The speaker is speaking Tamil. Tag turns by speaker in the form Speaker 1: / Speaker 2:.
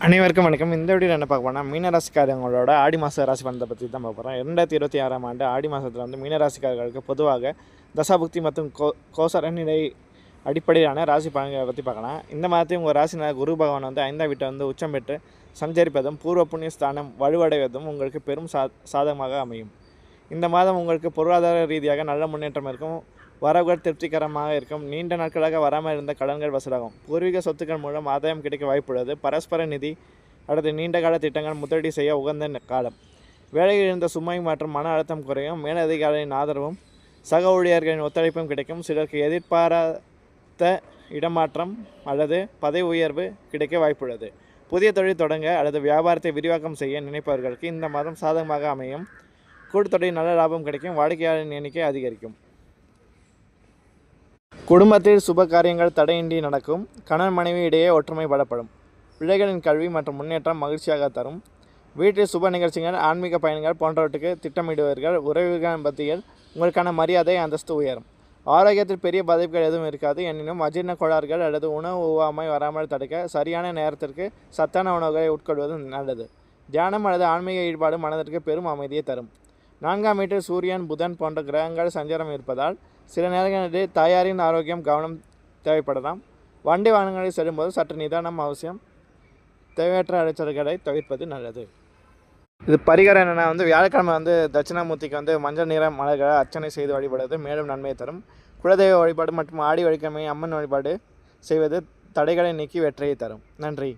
Speaker 1: அனைவருக்கும் வணக்கம். இந்த வீடியோவில் என்ன பார்க்க போனால் மீனராசிக்காரங்களோட ஆடி மாத ராசி பலனை பற்றி தான் பார்க்க போகிறோம். 2026ஆம் ஆண்டு ஆடி மாதத்தில் வந்து மீனராசிக்காரர்களுக்கு பொதுவாக தசாபுக்தி மற்றும் கோசர நிலை அடிப்படையிலான ராசி பலன்களை பற்றி பார்க்கலாம். இந்த மாதத்தையும் உங்கள் ராசினால் குரு பகவான் வந்து 5ஆம் வீட்டை வந்து உச்சம் பெற்று சஞ்சரிப்பதும் பூர்வ புண்ணிய ஸ்தானம் வலுவடைவதும் உங்களுக்கு பெரும் சாதகமாக அமையும். இந்த மாதம் உங்களுக்கு பொருளாதார ரீதியாக நல்ல முன்னேற்றம் இருக்கும். வரவுகள் திருப்திகரமாக இருக்கும். நீண்ட நாட்களாக வராமல் இருந்த கடன்கள் வசூலாகும். பூர்வீக சொத்துக்கள் மூலம் ஆதாயம் கிடைக்க வாய்ப்புள்ளது. பரஸ்பர நிதி அடுத்து நீண்டகால திட்டங்கள் முதலீடு செய்ய உகந்த காலம். வேலையில் இருந்த சுமை மற்றும் மன அழுத்தம் குறையும். மேலதிகாரிகளின் ஆதரவும் சக ஊழியர்களின் ஒத்துழைப்பும் கிடைக்கும். சிலருக்கு எதிர்பாராத இடமாற்றம் அல்லது பதவி உயர்வு கிடைக்க வாய்ப்புள்ளது. புதிய தொழில் தொடங்க அல்லது வியாபாரத்தை விரிவாக்கம் செய்ய நினைப்பவர்களுக்கு இந்த மாதம் சாதகமாக அமையும். கூட்டுத்தொழில் நல்ல லாபம் கிடைக்கும். வாடிக்கையாளரின் எண்ணிக்கை அதிகரிக்கும். குடும்பத்தில் சுப காரியங்கள் தடையின்றி நடக்கும். கணவன் மனைவி இடையே ஒற்றுமை பலப்படும். பிள்ளைகளின் கல்வி மற்றும் முன்னேற்றம் மகிழ்ச்சியாக தரும். வீட்டில் சுப நிகழ்ச்சிகள் ஆன்மீக பயணங்கள் போன்றவற்றுக்கு திட்டமிடுவீர்கள். உறவுகள் மத்தியில் உங்களுக்கான மரியாதை அந்தஸ்து உயரும். ஆரோக்கியத்தில் பெரிய பாதிப்புகள் எதுவும் இருக்காது. எனினும் அஜீரண கோளாறுகள் அல்லது உணவு ஒவ்வாமை வராமல் தடுக்க சரியான நேரத்திற்கு சத்தான உணவுகளை உட்கொள்வது நல்லது. தியானம் அல்லது ஆன்மீக ஈடுபாடு மனதிற்கு பெரும் அமைதியை தரும். 4ஆம் வீட்டில் சூரியன் புதன் போன்ற கிரகங்கள் சஞ்சாரம் இருப்பதால் சில நேரங்களில் தாயாரின் ஆரோக்கியம் கவனம் தேவைப்படலாம். வண்டி வாகனங்களில் செல்லும்போது சற்று நிதானம் அவசியம். தேவையற்ற அலைச்சல்களை தவிர்ப்பது நல்லது. இது பரிகாரம் என்னென்னா வியாழக்கிழமை தட்சிணாமூர்த்திக்கு மஞ்சள் நிற மலர்களை அர்ச்சனை செய்து வழிபடுவது மேலும் நன்மையை தரும். குலதெய்வ வழிபாடு மற்றும் ஆடி வெள்ளிக்கிழமை அம்மன் வழிபாடு செய்வது தடைகளை நீக்கி வெற்றியை தரும். நன்றி.